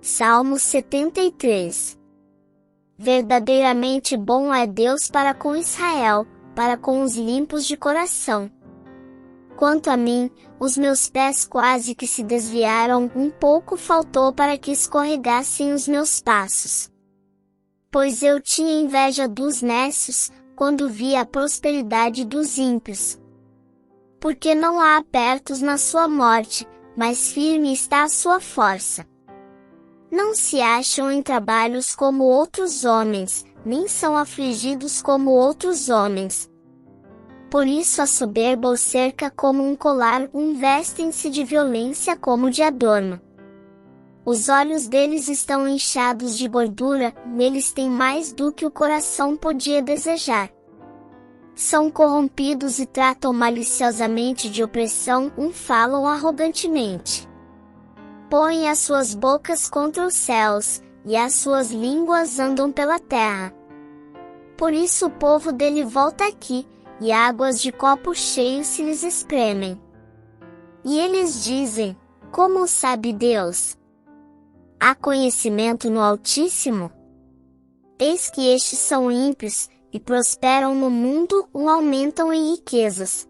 Salmo 73. Verdadeiramente bom é Deus para com Israel, para com os limpos de coração. Quanto a mim, os meus pés quase que se desviaram, um pouco faltou para que escorregassem os meus passos. Pois eu tinha inveja dos nécios, quando vi a prosperidade dos ímpios. Porque não há apertos na sua morte, mas firme está a sua força. Não se acham em trabalhos como outros homens, nem são afligidos como outros homens. Por isso a soberba o cerca como um colar, vestem-se de violência como de adorno. Os olhos deles estão inchados de gordura, neles tem mais do que o coração podia desejar. São corrompidos e tratam maliciosamente de opressão, falam arrogantemente. Põem as suas bocas contra os céus, e as suas línguas andam pela terra. Por isso o povo dele volta aqui, e águas de copo cheio se lhes espremem. E eles dizem: como sabe Deus? Há conhecimento no Altíssimo? Eis que estes são ímpios, e prosperam no mundo, aumentam em riquezas.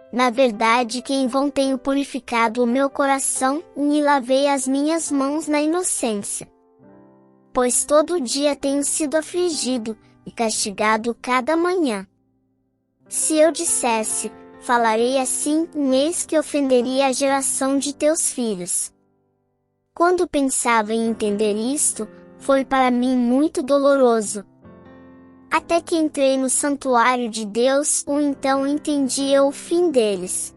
Na verdade que em vão tenho purificado o meu coração, e lavei as minhas mãos na inocência. Pois todo dia tenho sido afligido, e castigado cada manhã. Se eu dissesse, falarei assim, eis que ofenderia a geração de teus filhos. Quando pensava em entender isto, foi para mim muito doloroso. Até que entrei no santuário de Deus, então entendi eu o fim deles.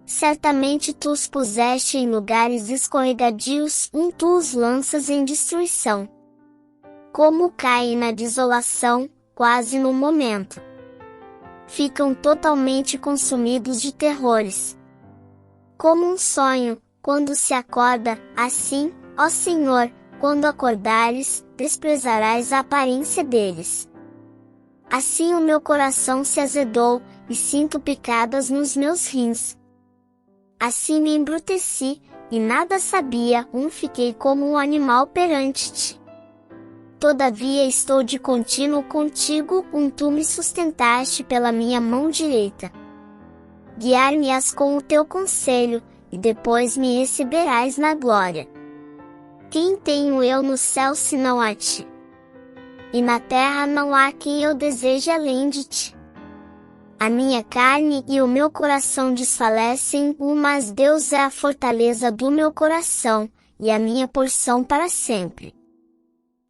Certamente tu os puseste em lugares escorregadios, tu os lanças em destruição. Como caem na desolação, quase no momento. Ficam totalmente consumidos de terrores. Como um sonho, quando se acorda, assim, ó Senhor, quando acordares, desprezarás a aparência deles. Assim o meu coração se azedou, e sinto picadas nos meus rins. Assim me embruteci, e nada sabia, fiquei como um animal perante ti. Todavia estou de contínuo contigo, tu me sustentaste pela minha mão direita. Guiar-me-ás com o teu conselho, e depois me receberás na glória. Quem tenho eu no céu senão a ti? E na terra não há quem eu deseje além de ti. A minha carne e o meu coração desfalecem, mas Deus é a fortaleza do meu coração, e a minha porção para sempre.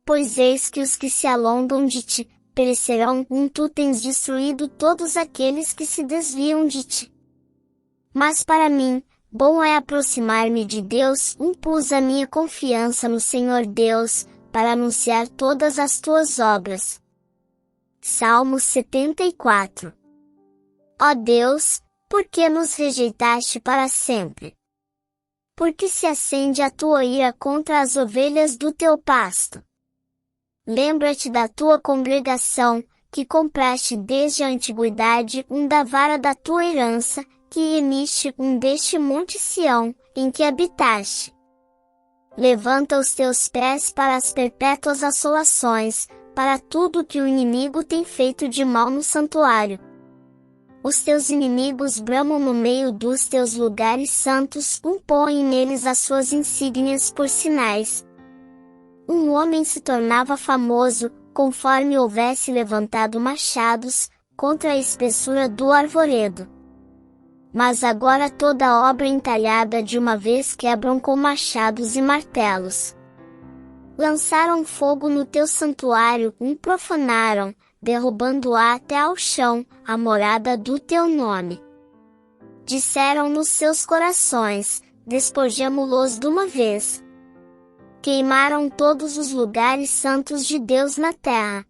Pois eis que os que se alongam de ti, perecerão, tu tens destruído todos aqueles que se desviam de ti. Mas para mim, bom é aproximar-me de Deus, pus a minha confiança no Senhor Deus, para anunciar todas as tuas obras. Salmo 74. Ó Deus, por que nos rejeitaste para sempre? Por que se acende a tua ira contra as ovelhas do teu pasto? Lembra-te da tua congregação, que compraste desde a antiguidade, da vara da tua herança, que remiste, deste monte Sião, em que habitaste. Levanta os teus pés para as perpétuas assolações, para tudo que o inimigo tem feito de mal no santuário. Os teus inimigos bramam no meio dos teus lugares santos, põem neles as suas insígnias por sinais. Um homem se tornava famoso, conforme houvesse levantado machados, contra a espessura do arvoredo. Mas agora toda obra entalhada de uma vez quebram com machados e martelos. Lançaram fogo no teu santuário, profanaram, derrubando-a até ao chão, a morada do teu nome. Disseram nos seus corações, despojamo-los de uma vez. Queimaram todos os lugares santos de Deus na terra.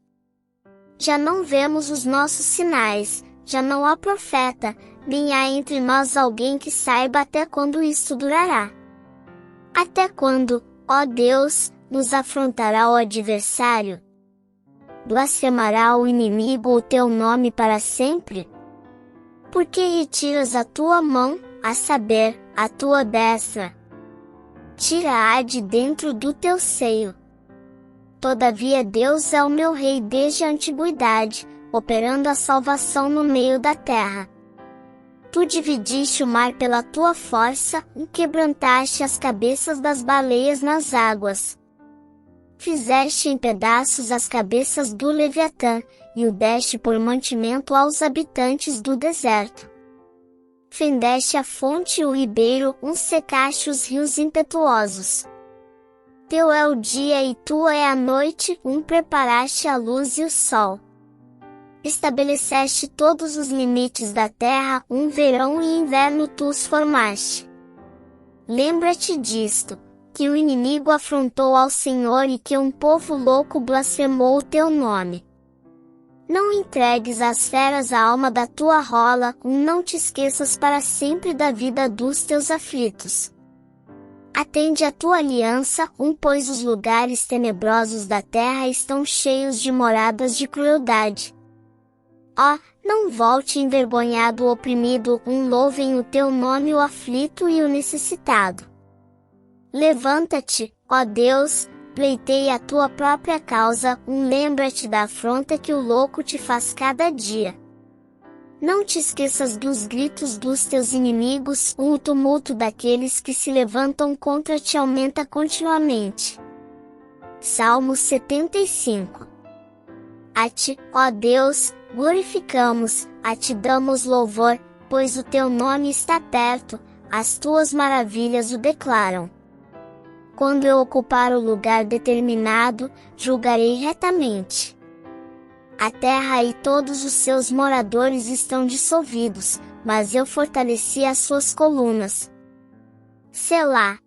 Já não vemos os nossos sinais, já não há profeta, nem há entre nós alguém que saiba até quando isso durará. Até quando, ó Deus, nos afrontará o adversário? Blasfemará o inimigo o teu nome para sempre? Por que retiras a tua mão, a saber, a tua destra? Tira-a de dentro do teu seio. Todavia Deus é o meu rei desde a antiguidade, operando a salvação no meio da terra. Tu dividiste o mar pela tua força, e quebrantaste as cabeças das baleias nas águas. Fizeste em pedaços as cabeças do Leviatã, e o deste por mantimento aos habitantes do deserto. Fendeste a fonte e o ribeiro, secaste os rios impetuosos. Teu é o dia e tua é a noite, preparaste a luz e o sol. Estabeleceste todos os limites da terra, verão e inverno tu os formaste. Lembra-te disto, que o inimigo afrontou ao Senhor e que um povo louco blasfemou o teu nome. Não entregues às feras a alma da tua rola, não te esqueças para sempre da vida dos teus aflitos. Atende a tua aliança, pois os lugares tenebrosos da terra estão cheios de moradas de crueldade. Ó, não volte envergonhado o oprimido, louvem o teu nome o aflito e o necessitado. Levanta-te, ó Deus, pleiteia a tua própria causa, lembra-te da afronta que o louco te faz cada dia. Não te esqueças dos gritos dos teus inimigos, o tumulto daqueles que se levantam contra ti aumenta continuamente. Salmo 75. A ti, ó Deus, glorificamos, a ti damos louvor, pois o teu nome está perto, as tuas maravilhas o declaram. Quando eu ocupar o lugar determinado, julgarei retamente. A terra e todos os seus moradores estão dissolvidos, mas eu fortaleci as suas colunas. Selá.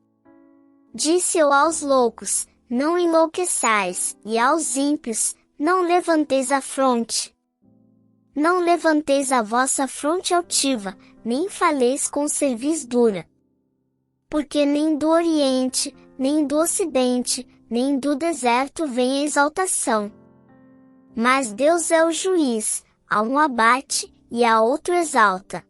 Disse eu aos loucos, não enlouqueçais, e aos ímpios, não levanteis a fronte. Não levanteis a vossa fronte altiva, nem faleis com cerviz dura. Porque nem do Oriente, nem do Ocidente, nem do deserto vem a exaltação. Mas Deus é o juiz, a um abate, e a outro exalta.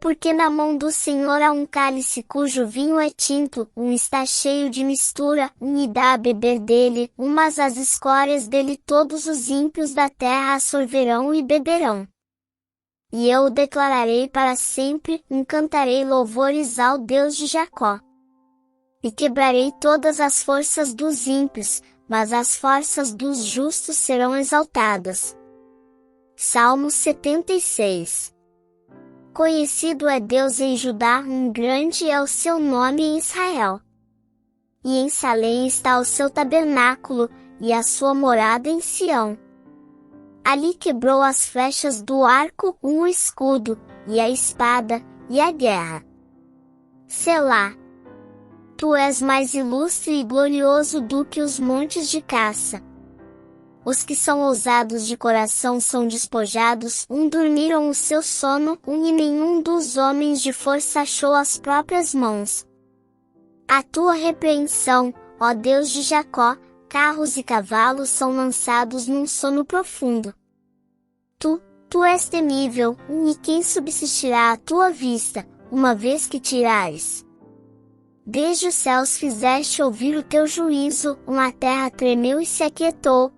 Porque na mão do Senhor há um cálice cujo vinho é tinto, está cheio de mistura, e dá a beber dele, mas as escórias dele todos os ímpios da terra sorverão e beberão. E eu o declararei para sempre, cantarei louvores ao Deus de Jacó. E quebrarei todas as forças dos ímpios, mas as forças dos justos serão exaltadas. Salmo 76. Conhecido é Deus em Judá, grande é o seu nome em Israel. E em Salém está o seu tabernáculo, e a sua morada em Sião. Ali quebrou as flechas do arco, o escudo, e a espada, e a guerra. Selá. Tu és mais ilustre e glorioso do que os montes de caça. Os que são ousados de coração são despojados, dormiram o seu sono, e nenhum dos homens de força achou as próprias mãos. A tua repreensão, ó Deus de Jacó, carros e cavalos são lançados num sono profundo. Tu és temível, e quem subsistirá à tua vista, uma vez que tirares? Desde os céus fizeste ouvir o teu juízo, a terra tremeu e se aquietou.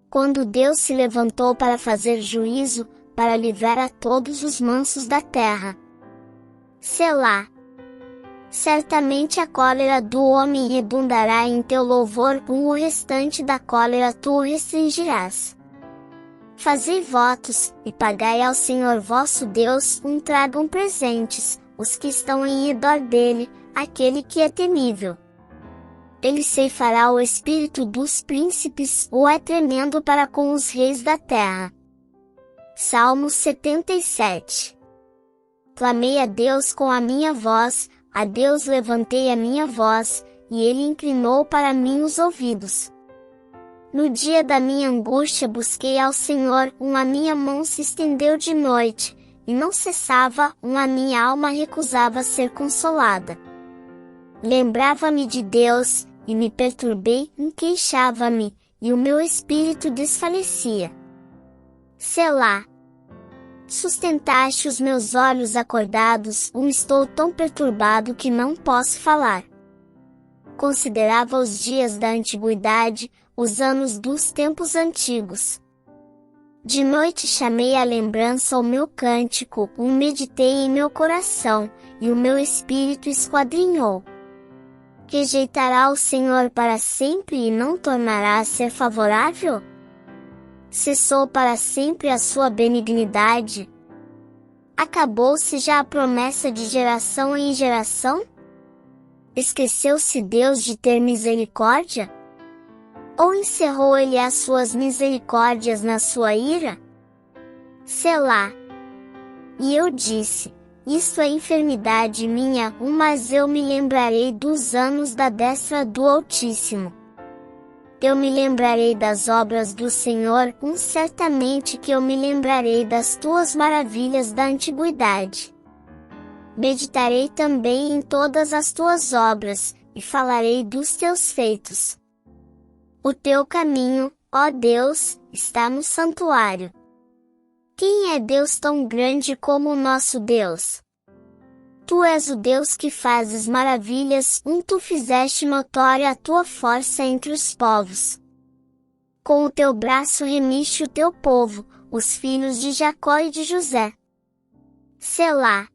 Quando Deus se levantou para fazer juízo, para livrar a todos os mansos da terra. Selá. Certamente a cólera do homem redundará em teu louvor, o restante da cólera tu o restringirás. Fazei votos, e pagai ao Senhor vosso Deus, tragam presentes, os que estão em redor dele, aquele que é temível. Ele ceifará o espírito dos príncipes, ou é tremendo para com os reis da terra. Salmo 77. Clamei a Deus com a minha voz, a Deus levantei a minha voz, e ele inclinou para mim os ouvidos. No dia da minha angústia busquei ao Senhor, a minha mão se estendeu de noite, e não cessava, a minha alma recusava ser consolada. Lembrava-me de Deus, e me perturbei, queixava-me, e o meu espírito desfalecia. Selá. Sustentaste os meus olhos acordados, estou tão perturbado que não posso falar. Considerava os dias da antiguidade, os anos dos tempos antigos. De noite chamei à lembrança o meu cântico, meditei em meu coração, e o meu espírito esquadrinhou. Rejeitará o Senhor para sempre e não tornará a ser favorável? Cessou para sempre a sua benignidade? Acabou-se já a promessa de geração em geração? Esqueceu-se Deus de ter misericórdia? Ou encerrou ele as suas misericórdias na sua ira? Selá. E eu disse, isto é enfermidade minha, mas eu me lembrarei dos anos da destra do Altíssimo. Eu me lembrarei das obras do Senhor, certamente que eu me lembrarei das tuas maravilhas da antiguidade. Meditarei também em todas as tuas obras, e falarei dos teus feitos. O teu caminho, ó Deus, está no santuário. Quem é Deus tão grande como o nosso Deus? Tu és o Deus que fazes maravilhas, tu fizeste notória a tua força entre os povos. Com o teu braço remiste o teu povo, os filhos de Jacó e de José. Selá.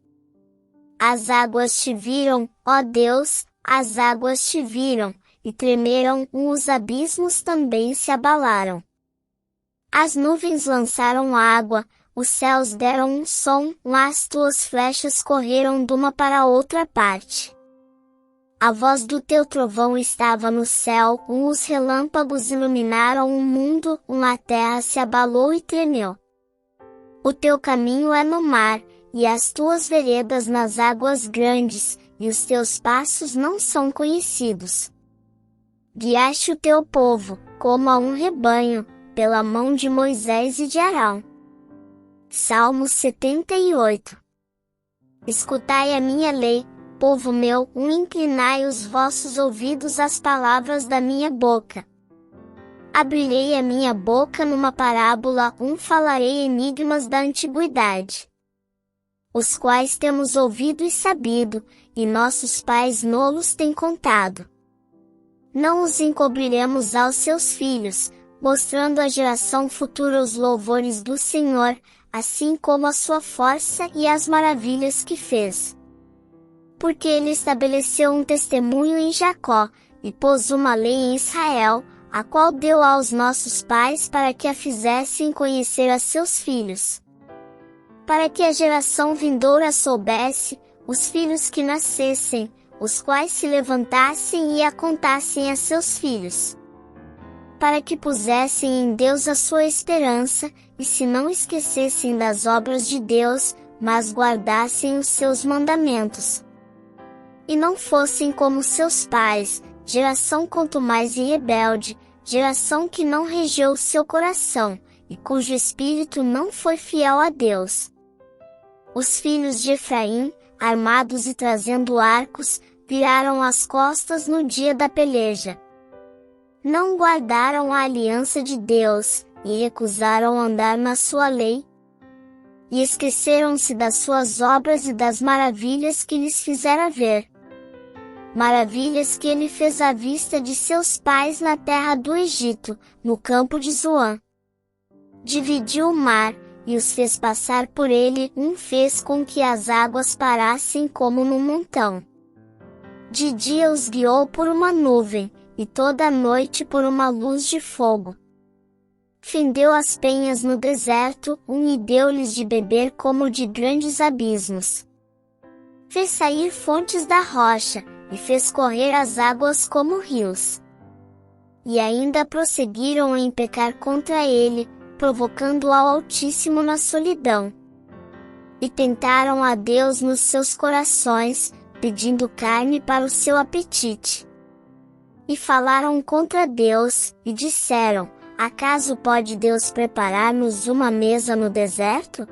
As águas te viram, ó Deus, as águas te viram, e tremeram, os abismos também se abalaram. As nuvens lançaram água, os céus deram um som, as tuas flechas correram de uma para outra parte. A voz do teu trovão estava no céu, os relâmpagos iluminaram o mundo, a terra se abalou e tremeu. O teu caminho é no mar, e as tuas veredas nas águas grandes, e os teus passos não são conhecidos. Guiaste o teu povo, como a um rebanho, pela mão de Moisés e de Arão. Salmo 78. Escutai a minha lei, povo meu, inclinai os vossos ouvidos às palavras da minha boca. Abrirei a minha boca numa parábola, falarei enigmas da antiguidade, os quais temos ouvido e sabido, e nossos pais nolos têm contado. Não os encobriremos aos seus filhos, mostrando à geração futura os louvores do Senhor, assim como a sua força e as maravilhas que fez. Porque ele estabeleceu um testemunho em Jacó, e pôs uma lei em Israel, a qual deu aos nossos pais para que a fizessem conhecer a seus filhos. Para que a geração vindoura soubesse, os filhos que nascessem, os quais se levantassem e a contassem a seus filhos. Para que pusessem em Deus a sua esperança, e se não esquecessem das obras de Deus, mas guardassem os seus mandamentos. E não fossem como seus pais, geração contumaz e rebelde, geração que não regeu seu coração, e cujo espírito não foi fiel a Deus. Os filhos de Efraim, armados e trazendo arcos, viraram as costas no dia da peleja. Não guardaram a aliança de Deus, e recusaram andar na sua lei. E esqueceram-se das suas obras e das maravilhas que lhes fizera ver. Maravilhas que ele fez à vista de seus pais na terra do Egito, no campo de Zoã. Dividiu o mar, e os fez passar por ele, fez com que as águas parassem como num montão. De dia os guiou por uma nuvem, e toda a noite por uma luz de fogo. Fendeu as penhas no deserto, e deu-lhes de beber como de grandes abismos. Fez sair fontes da rocha, e fez correr as águas como rios. E ainda prosseguiram em pecar contra ele, provocando ao Altíssimo na solidão. E tentaram a Deus nos seus corações, pedindo carne para o seu apetite. E falaram contra Deus, e disseram: acaso pode Deus preparar-nos uma mesa no deserto?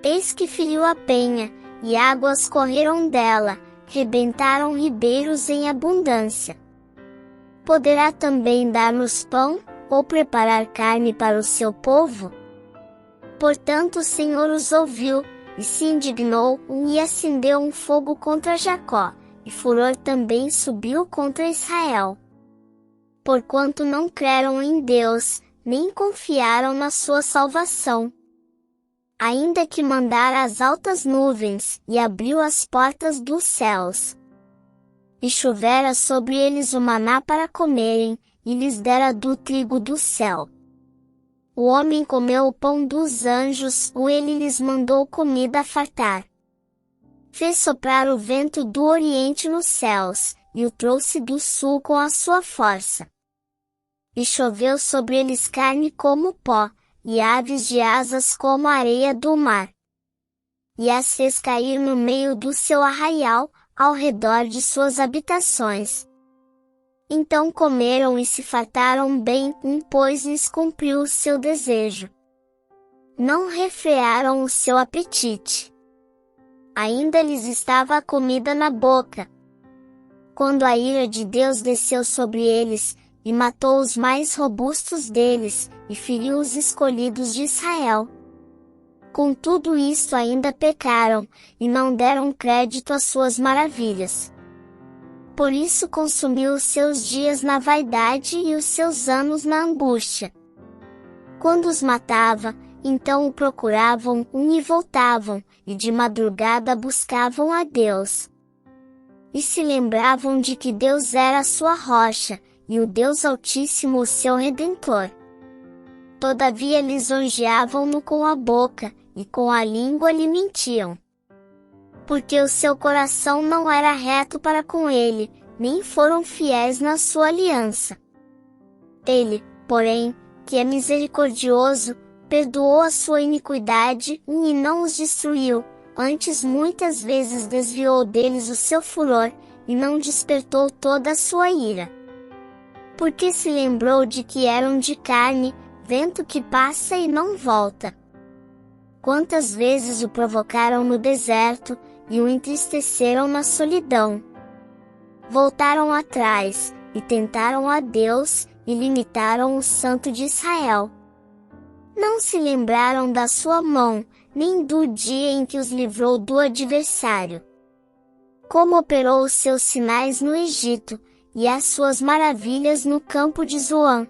Eis que feriu a penha, e águas correram dela, rebentaram ribeiros em abundância. Poderá também dar-nos pão, ou preparar carne para o seu povo? Portanto o Senhor os ouviu, e se indignou, e acendeu um fogo contra Jacó, e furor também subiu contra Israel. Porquanto não creram em Deus, nem confiaram na sua salvação. Ainda que mandara as altas nuvens, e abriu as portas dos céus. E chovera sobre eles o maná para comerem, e lhes dera do trigo do céu. O homem comeu o pão dos anjos, ou ele lhes mandou comida a fartar. Fez soprar o vento do oriente nos céus, e o trouxe do sul com a sua força. E choveu sobre eles carne como pó, e aves de asas como a areia do mar. E as fez cair no meio do seu arraial, ao redor de suas habitações. Então comeram e se fartaram bem, pois lhes cumpriu o seu desejo. Não refrearam o seu apetite. Ainda lhes estava a comida na boca. Quando a ira de Deus desceu sobre eles, e matou os mais robustos deles, e feriu os escolhidos de Israel. Com tudo isto ainda pecaram, e não deram crédito às suas maravilhas. Por isso consumiu os seus dias na vaidade e os seus anos na angústia. Quando os matava, então o procuravam, e voltavam, e de madrugada buscavam a Deus. E se lembravam de que Deus era a sua rocha, e o Deus Altíssimo o seu Redentor. Todavia lisonjeavam-no com a boca, e com a língua lhe mentiam. Porque o seu coração não era reto para com ele, nem foram fiéis na sua aliança. Ele, porém, que é misericordioso, perdoou a sua iniquidade, e não os destruiu, antes muitas vezes desviou deles o seu furor, e não despertou toda a sua ira. Porque se lembrou de que eram de carne, vento que passa e não volta. Quantas vezes o provocaram no deserto, e o entristeceram na solidão. Voltaram atrás, e tentaram a Deus, e limitaram o Santo de Israel. Não se lembraram da sua mão, nem do dia em que os livrou do adversário. Como operou os seus sinais no Egito, e as suas maravilhas no campo de Zoan.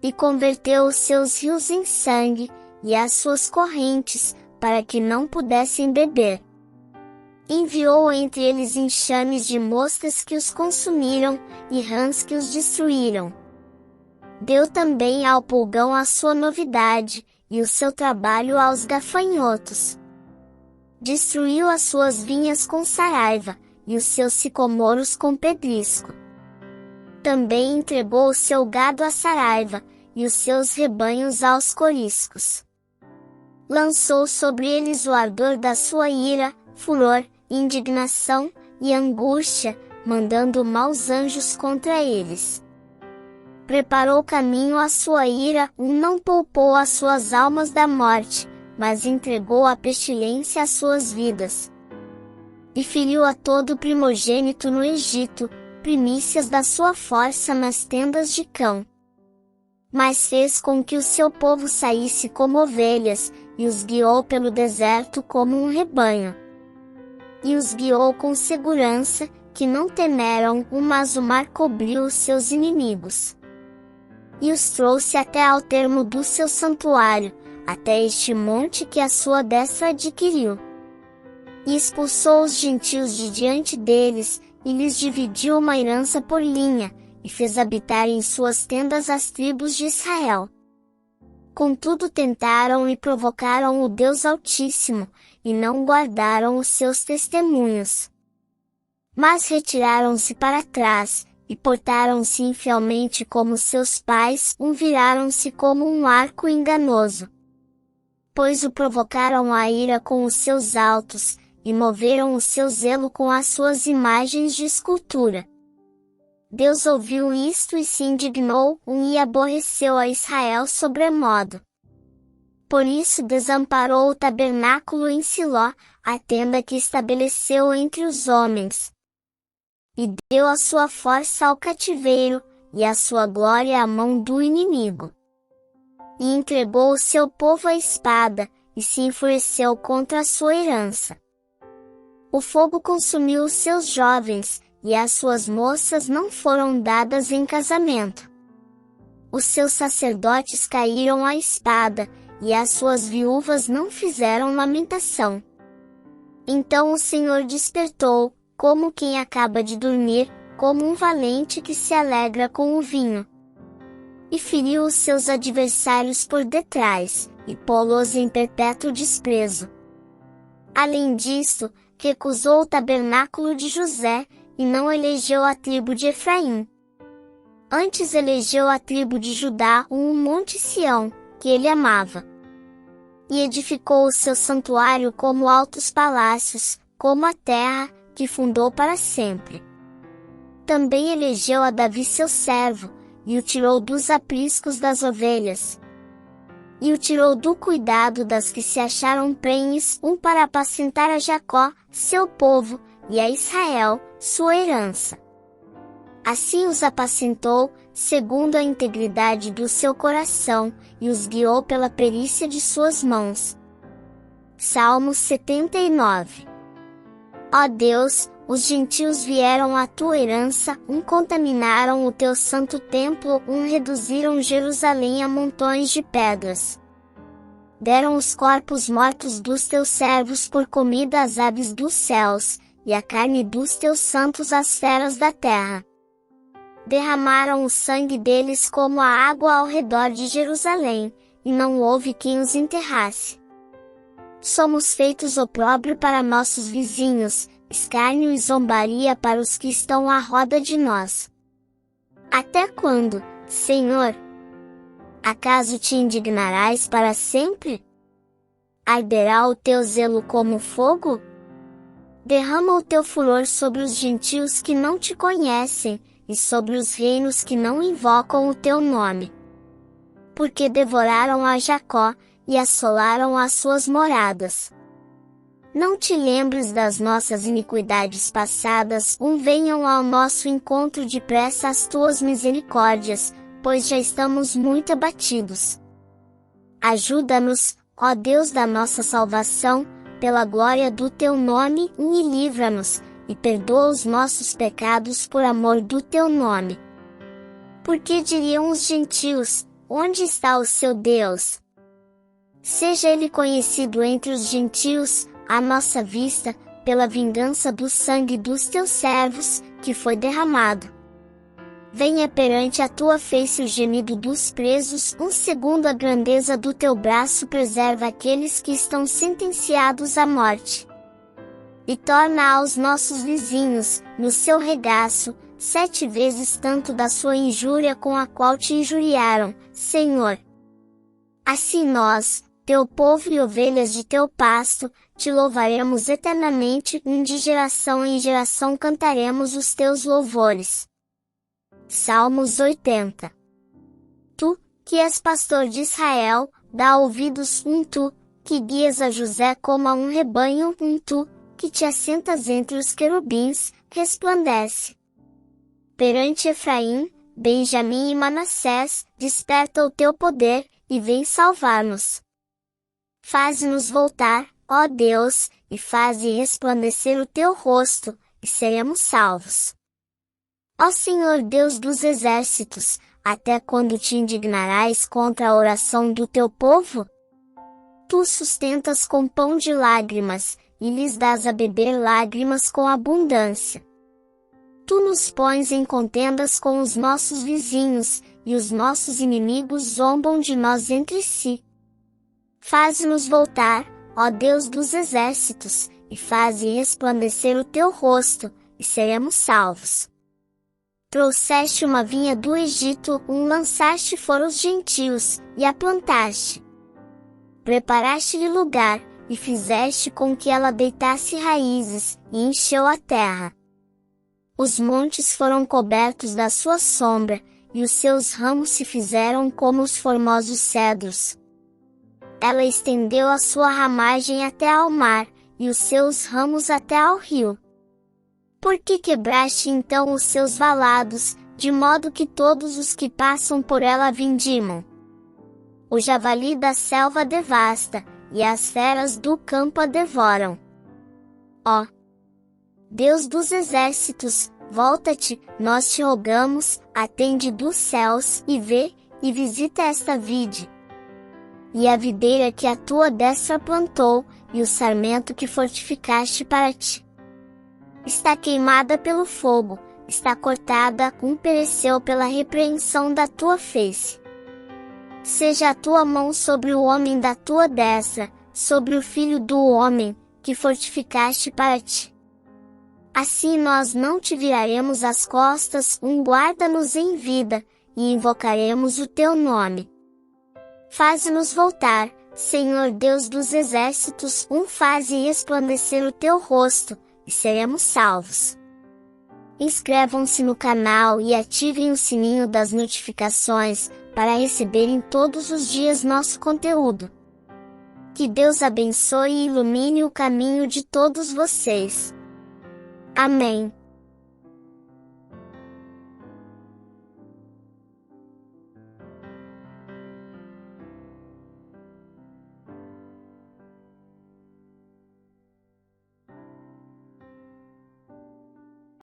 E converteu os seus rios em sangue, e as suas correntes, para que não pudessem beber. Enviou entre eles enxames de moscas que os consumiram, e rãs que os destruíram. Deu também ao pulgão a sua novidade, e o seu trabalho aos gafanhotos. Destruiu as suas vinhas com saraiva, e os seus sicomoros com pedrisco. Também entregou o seu gado à saraiva, e os seus rebanhos aos coriscos. Lançou sobre eles o ardor da sua ira, furor, indignação e angústia, mandando maus anjos contra eles. Preparou caminho à sua ira, não poupou as suas almas da morte, mas entregou à pestilência as suas vidas. E feriu a todo primogênito no Egito, primícias da sua força nas tendas de cão. Mas fez com que o seu povo saísse como ovelhas, e os guiou pelo deserto como um rebanho. E os guiou com segurança, que não temeram, mas o mar cobriu os seus inimigos. E os trouxe até ao termo do seu santuário, até este monte que a sua destra adquiriu. E expulsou os gentios de diante deles, e lhes dividiu uma herança por linha, e fez habitar em suas tendas as tribos de Israel. Contudo tentaram e provocaram o Deus Altíssimo, e não guardaram os seus testemunhos. Mas retiraram-se para trás, e portaram-se infielmente como seus pais, viraram-se como um arco enganoso. Pois o provocaram a ira com os seus altos, e moveram o seu zelo com as suas imagens de escultura. Deus ouviu isto e se indignou, e aborreceu a Israel sobremodo. Por isso desamparou o tabernáculo em Siló, a tenda que estabeleceu entre os homens. E deu a sua força ao cativeiro, e a sua glória à mão do inimigo. E entregou o seu povo à espada, e se enfureceu contra a sua herança. O fogo consumiu os seus jovens, e as suas moças não foram dadas em casamento. Os seus sacerdotes caíram à espada, e as suas viúvas não fizeram lamentação. Então o Senhor despertou, como quem acaba de dormir, como um valente que se alegra com o vinho. E feriu os seus adversários por detrás, e pô-los em perpétuo desprezo. Além disso, recusou o tabernáculo de José, e não elegeu a tribo de Efraim. Antes elegeu a tribo de Judá um monte Sião, que ele amava. E edificou o seu santuário como altos palácios, como a terra, que fundou para sempre. Também elegeu a Davi seu servo, e o tirou dos apriscos das ovelhas. E o tirou do cuidado das que se acharam prenhes, para apacentar a Jacó, seu povo, e a Israel, sua herança. Assim os apacentou, segundo a integridade do seu coração, e os guiou pela perícia de suas mãos. Salmos 79. Ó Deus, os gentios vieram à tua herança, contaminaram o teu santo templo, reduziram Jerusalém a montões de pedras. Deram os corpos mortos dos teus servos por comida às aves dos céus, e a carne dos teus santos às feras da terra. Derramaram o sangue deles como a água ao redor de Jerusalém, e não houve quem os enterrasse. Somos feitos opróbrio para nossos vizinhos, escárnio e zombaria para os que estão à roda de nós. Até quando, Senhor? Acaso te indignarás para sempre? Arderá o teu zelo como fogo? Derrama o teu furor sobre os gentios que não te conhecem, e sobre os reinos que não invocam o teu nome. Porque devoraram a Jacó, e assolaram as suas moradas. Não te lembres das nossas iniquidades passadas, venham ao nosso encontro depressa as tuas misericórdias, pois já estamos muito abatidos. Ajuda-nos, ó Deus da nossa salvação, pela glória do teu nome, e livra-nos, e perdoa os nossos pecados por amor do teu nome. Porque diriam os gentios, onde está o seu Deus? Seja ele conhecido entre os gentios, à nossa vista, pela vingança do sangue dos teus servos, que foi derramado. Venha perante a tua face o gemido dos presos, segundo a grandeza do teu braço preserva aqueles que estão sentenciados à morte. E torna aos nossos vizinhos, no seu regaço, 7 vezes tanto da sua injúria com a qual te injuriaram, Senhor. Assim nós, teu povo e ovelhas de teu pasto, te louvaremos eternamente, de geração em geração cantaremos os teus louvores. Salmos 80. Tu, que és pastor de Israel, dá ouvidos, tu, que guias a José como a um rebanho, tu, que te assentas entre os querubins, resplandece. Perante Efraim, Benjamim e Manassés, desperta o teu poder, e vem salvar-nos. Faze-nos voltar, ó Deus, e faze resplandecer o teu rosto, e seremos salvos. Ó Senhor Deus dos exércitos, até quando te indignarás contra a oração do teu povo? Tu sustentas com pão de lágrimas, e lhes dás a beber lágrimas com abundância. Tu nos pões em contendas com os nossos vizinhos, e os nossos inimigos zombam de nós entre si. Faze-nos voltar, ó Deus dos exércitos, e faze resplandecer o teu rosto, e seremos salvos. Trouxeste uma vinha do Egito, lançaste fora os gentios, e a plantaste. Preparaste-lhe lugar, e fizeste com que ela deitasse raízes, e encheu a terra. Os montes foram cobertos da sua sombra, e os seus ramos se fizeram como os formosos cedros. Ela estendeu a sua ramagem até ao mar, e os seus ramos até ao rio. Por que quebraste então os seus valados, de modo que todos os que passam por ela vindimam? O javali da selva devasta, e as feras do campo a devoram. Ó Deus dos exércitos, volta-te, nós te rogamos, atende dos céus, e vê, e visita esta vide. E a videira que a tua destra plantou, e o sarmento que fortificaste para ti. Está queimada pelo fogo, está cortada, pereceu pela repreensão da tua face. Seja a tua mão sobre o homem da tua destra, sobre o filho do homem, que fortificaste para ti. Assim nós não te viraremos as costas, guarda-nos em vida, e invocaremos o teu nome. Faze-nos voltar, Senhor Deus dos exércitos, faze resplandecer o teu rosto, e seremos salvos. Inscrevam-se no canal e ativem o sininho das notificações, para receberem todos os dias nosso conteúdo. Que Deus abençoe e ilumine o caminho de todos vocês. Amém.